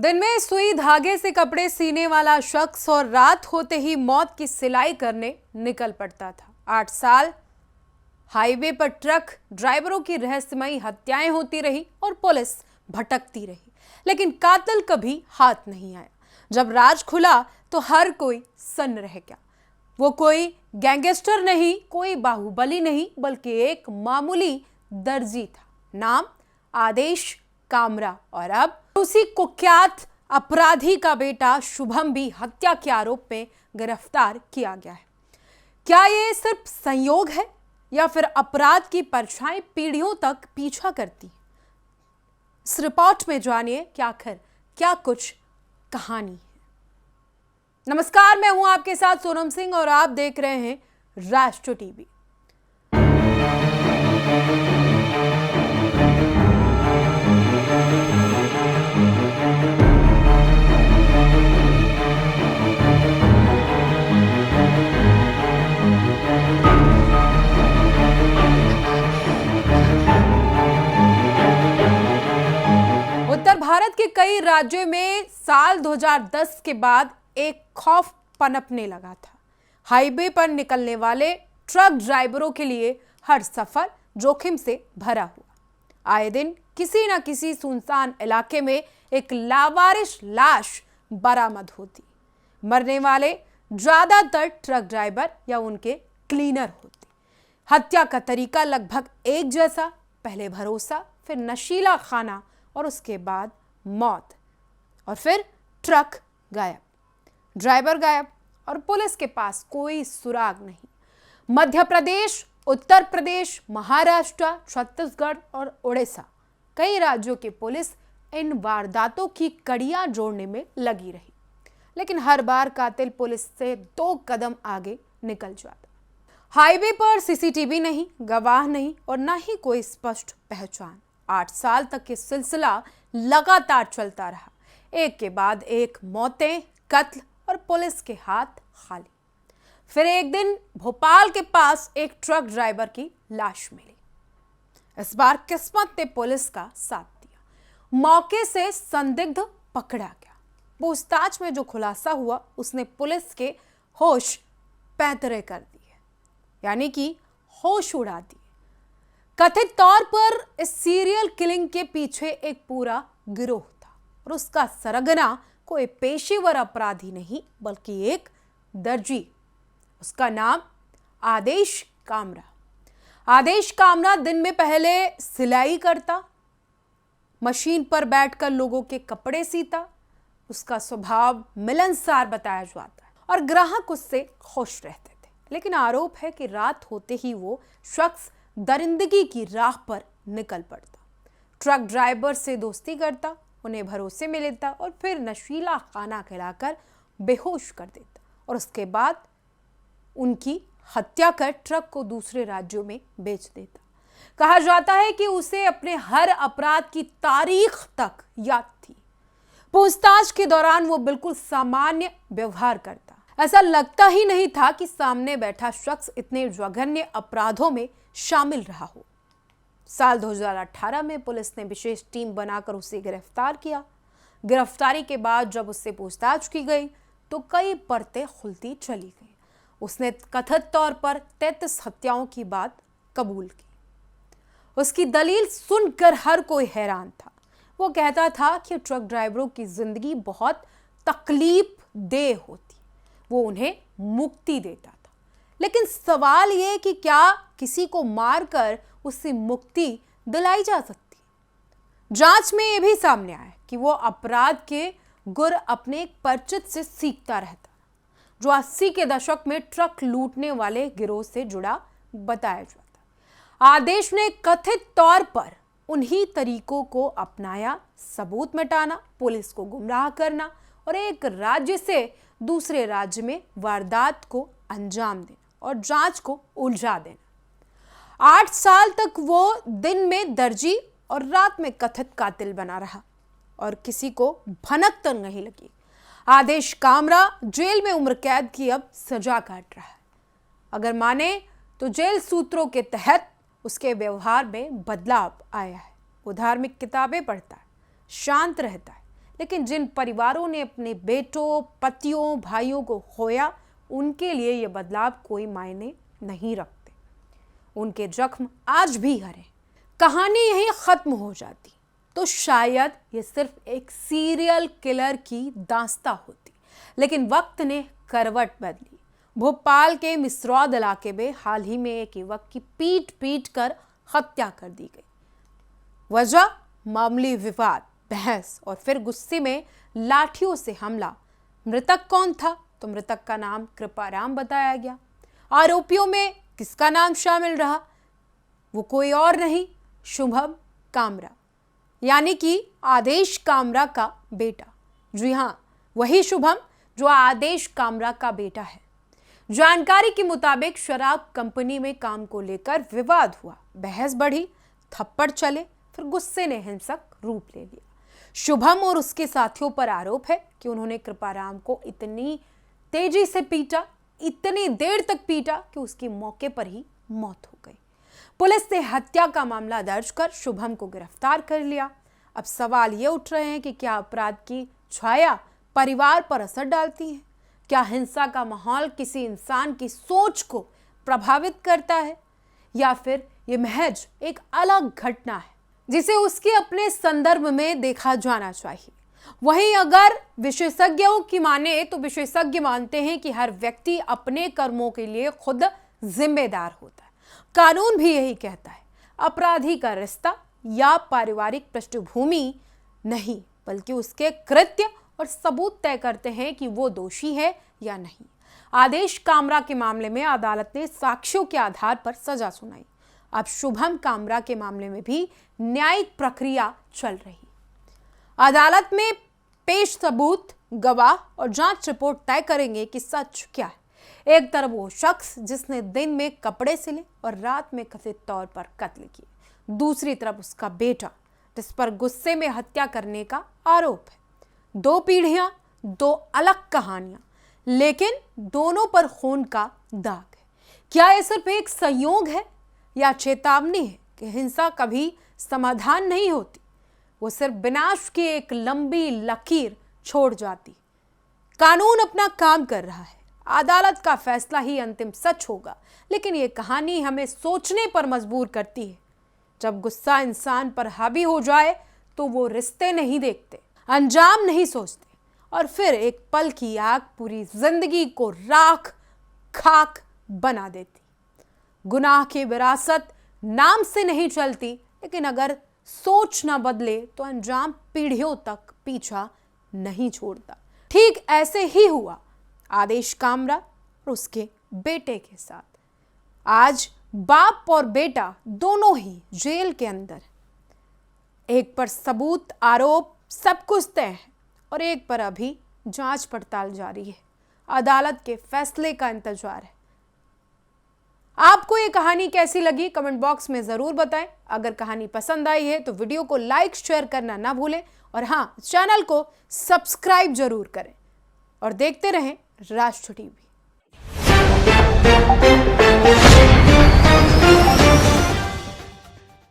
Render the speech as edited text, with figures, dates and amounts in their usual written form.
दिन में सुई धागे से कपड़े सीने वाला शख्स और रात होते ही मौत की सिलाई करने निकल पड़ता था। 8 साल हाईवे पर ट्रक ड्राइवरों की रहस्यमयी हत्याएं होती रही और पुलिस भटकती रही, लेकिन कातिल कभी हाथ नहीं आया। जब राज खुला तो हर कोई सन्न रह गया। वो कोई गैंगस्टर नहीं, कोई बाहुबली नहीं, बल्कि एक मामूली दर्जी था। नाम आदेश कामरा। और अब उसी कुख्यात अपराधी का बेटा शुभम भी हत्या के आरोप में गिरफ्तार किया गया है। क्या ये सिर्फ संयोग है या फिर अपराध की परछाई पीढ़ियों तक पीछा करती है? इस रिपोर्ट में जानिए कि आखिर क्या कुछ कहानी है। नमस्कार, मैं हूं आपके साथ सोनम सिंह और आप देख रहे हैं राष्ट्र टीवी। उत्तर भारत के कई राज्यों में साल 2010 के बाद एक खौफ पनपने लगा था। हाईवे पर निकलने वाले ट्रक ड्राइवरों के लिए हर सफर जोखिम से भरा हुआ। आए दिन किसी न किसी सुनसान इलाके में एक लावारिस लाश बरामद होती। मरने वाले ज्यादातर ट्रक ड्राइवर या उनके क्लीनर होते। हत्या का तरीका लगभग एक जैसा, पहले भरोसा, फिर नशीला खाना और उसके बाद मौत, और फिर ट्रक गायब, ड्राइवर गायब और पुलिस के पास कोई सुराग नहीं। मध्य प्रदेश, उत्तर प्रदेश, महाराष्ट्र, छत्तीसगढ़ और उड़ीसा, कई राज्यों की पुलिस इन वारदातों की कड़ियां जोड़ने में लगी रही, लेकिन हर बार कातिल पुलिस से 2 कदम आगे निकल जाता। हाईवे पर सीसीटीवी नहीं, गवाह नहीं और न ही कोई स्पष्ट पहचान। 8 साल तक ये सिलसिला लगातार चलता रहा। एक के बाद एक मौतें, कत्ल और पुलिस के हाथ खाली। फिर एक दिन भोपाल के पास एक ट्रक ड्राइवर की लाश मिली। इस बार किस्मत ने पुलिस का साथ दिया। मौके से संदिग्ध पकड़ा गया। पूछताछ में जो खुलासा हुआ उसने पुलिस के होश पैंतरे कर दिए, यानी कि होश उड़ा दिए। कथित तौर पर इस सीरियल किलिंग के पीछे एक पूरा गिरोह था और उसका सरगना कोई पेशेवर अपराधी नहीं बल्कि एक दर्जी। उसका नाम आदेश कामरा। आदेश कामरा दिन में पहले सिलाई करता, मशीन पर बैठकर लोगों के कपड़े सीता। उसका स्वभाव मिलनसार बताया जाता है और ग्राहक उससे खुश रहते थे। लेकिन आरोप है कि रात होते ही वो शख्स दरिंदगी की राह पर निकल पड़ता। ट्रक ड्राइवर से दोस्ती करता, उन्हें भरोसे में लेता और फिर नशीला खाना खिलाकर बेहोश कर देता और उसके बाद उनकी हत्या कर ट्रक को दूसरे राज्यों में बेच देता। कहा जाता है कि उसे अपने हर अपराध की तारीख तक याद थी। पूछताछ के दौरान वो बिल्कुल सामान्य व्यवहार करता। ऐसा लगता ही नहीं था कि सामने बैठा शख्स इतने जघन्य अपराधों में शामिल रहा हो। साल 2018 में पुलिस ने विशेष टीम बनाकर उसे गिरफ्तार किया। गिरफ्तारी के बाद जब उससे पूछताछ की गई तो कई परतें खुलती चली गई। उसने कथित तौर पर 33 हत्याओं की बात कबूल की। उसकी दलील सुनकर हर कोई हैरान था। वो कहता था कि ट्रक ड्राइवरों की जिंदगी बहुत तकलीफदेह होती, वो उन्हें मुक्ति देता था। लेकिन सवाल ये कि क्या किसी को मारकर उससे मुक्ति दिलाई जा सकती? जांच में यह भी सामने आया कि वो अपराध के गुर अपने एक परिचित से सीखता रहता, जो 80 के दशक में ट्रक लूटने वाले गिरोह से जुड़ा बताया जाता। आदेश ने कथित तौर पर उन्हीं तरीकों को अपनाया। सबूत मिटाना, पुलिस को गुमराह करना और एक राज्य से दूसरे राज्य में वारदात को अंजाम देना और जांच को उलझा देना। 8 साल तक वो दिन में दर्जी और रात में कथित कातिल बना रहा और किसी को भनक तक नहीं लगी। आदेश कामरा जेल में उम्र कैद की अब सजा काट रहा है। अगर माने तो जेल सूत्रों के तहत उसके व्यवहार में बदलाव आया है। वो धार्मिक किताबें पढ़ता है, शांत रहता है, लेकिन जिन परिवारों ने अपने बेटों, पतियों, भाइयों को खोया, उनके लिए ये बदलाव कोई मायने नहीं रखते। उनके जख्म आज भी हरे। कहानी यहीं खत्म हो जाती तो शायद ये सिर्फ एक सीरियल किलर की दास्तां होती, लेकिन वक्त ने करवट बदली। भोपाल के मिसरौद इलाके में हाल ही में एक युवक की पीट पीट कर हत्या कर दी गई। वजह मामूली विवाद, बहस और फिर गुस्से में लाठियों से हमला। मृतक कौन था? तो मृतक का नाम कृपाराम बताया गया। आरोपियों में किसका नाम शामिल रहा? वो कोई और नहीं, शुभम कामरा, यानी कि आदेश कामरा का बेटा। जी हाँ, वही शुभम जो आदेश कामरा का बेटा है। जानकारी के मुताबिक शराब कंपनी में काम को लेकर विवाद हुआ, बहस बढ़ी, थप्पड़ चले, फिर गुस्से ने हिंसक रूप ले लिया। शुभम और उसके साथियों पर आरोप है कि उन्होंने कृपाराम को इतनी तेजी से पीटा, इतनी देर तक पीटा कि उसकी मौके पर ही मौत हो गई। पुलिस ने हत्या का मामला दर्ज कर शुभम को गिरफ्तार कर लिया। अब सवाल ये उठ रहे हैं कि क्या अपराध की छाया परिवार पर असर डालती है? क्या हिंसा का माहौल किसी इंसान की सोच को प्रभावित करता है, या फिर ये महज एक अलग घटना है जिसे उसके अपने संदर्भ में देखा जाना चाहिए? वहीं अगर विशेषज्ञों की माने तो विशेषज्ञ मानते हैं कि हर व्यक्ति अपने कर्मों के लिए खुद जिम्मेदार होता है। कानून भी यही कहता है। अपराधी का रिश्ता या पारिवारिक पृष्ठभूमि नहीं, बल्कि उसके कृत्य और सबूत तय करते हैं कि वो दोषी है या नहीं। आदेश कामरा के मामले में अदालत ने साक्ष्यों के आधार पर सजा सुनाई। अब शुभम कामरा के मामले में भी न्यायिक प्रक्रिया चल रही। अदालत में पेश सबूत, गवाह और जांच रिपोर्ट तय करेंगे कि सच क्या है। एक तरफ वो शख्स जिसने दिन में कपड़े सिले और रात में कथित तौर पर कत्ल किए, दूसरी तरफ उसका बेटा जिस पर गुस्से में हत्या करने का आरोप है। दो पीढ़ियां, दो अलग कहानियां, लेकिन दोनों पर खून का दाग है। क्या यह सिर्फ एक संयोग है या चेतावनी है कि हिंसा कभी समाधान नहीं होती, वो सिर्फ विनाश की एक लंबी लकीर छोड़ जाती? कानून अपना काम कर रहा है, अदालत का फैसला ही अंतिम सच होगा, लेकिन ये कहानी हमें सोचने पर मजबूर करती है। जब गुस्सा इंसान पर हावी हो जाए तो वो रिश्ते नहीं देखते, अंजाम नहीं सोचते, और फिर एक पल की आग पूरी जिंदगी को राख खाक बना देती। गुनाह की विरासत नाम से नहीं चलती, लेकिन अगर सोच न बदले तो अंजाम पीढ़ियों तक पीछा नहीं छोड़ता। ठीक ऐसे ही हुआ आदेश कामरा और उसके बेटे के साथ। आज बाप और बेटा दोनों ही जेल के अंदर। एक पर सबूत, आरोप सब कुछ तय है और एक पर अभी जांच पड़ताल जारी है। अदालत के फैसले का इंतजार है। आपको ये कहानी कैसी लगी कमेंट बॉक्स में जरूर बताएं। अगर कहानी पसंद आई है तो वीडियो को लाइक शेयर करना ना भूलें, और हाँ, चैनल को सब्सक्राइब जरूर करें और देखते रहें राष्ट्र टीवी।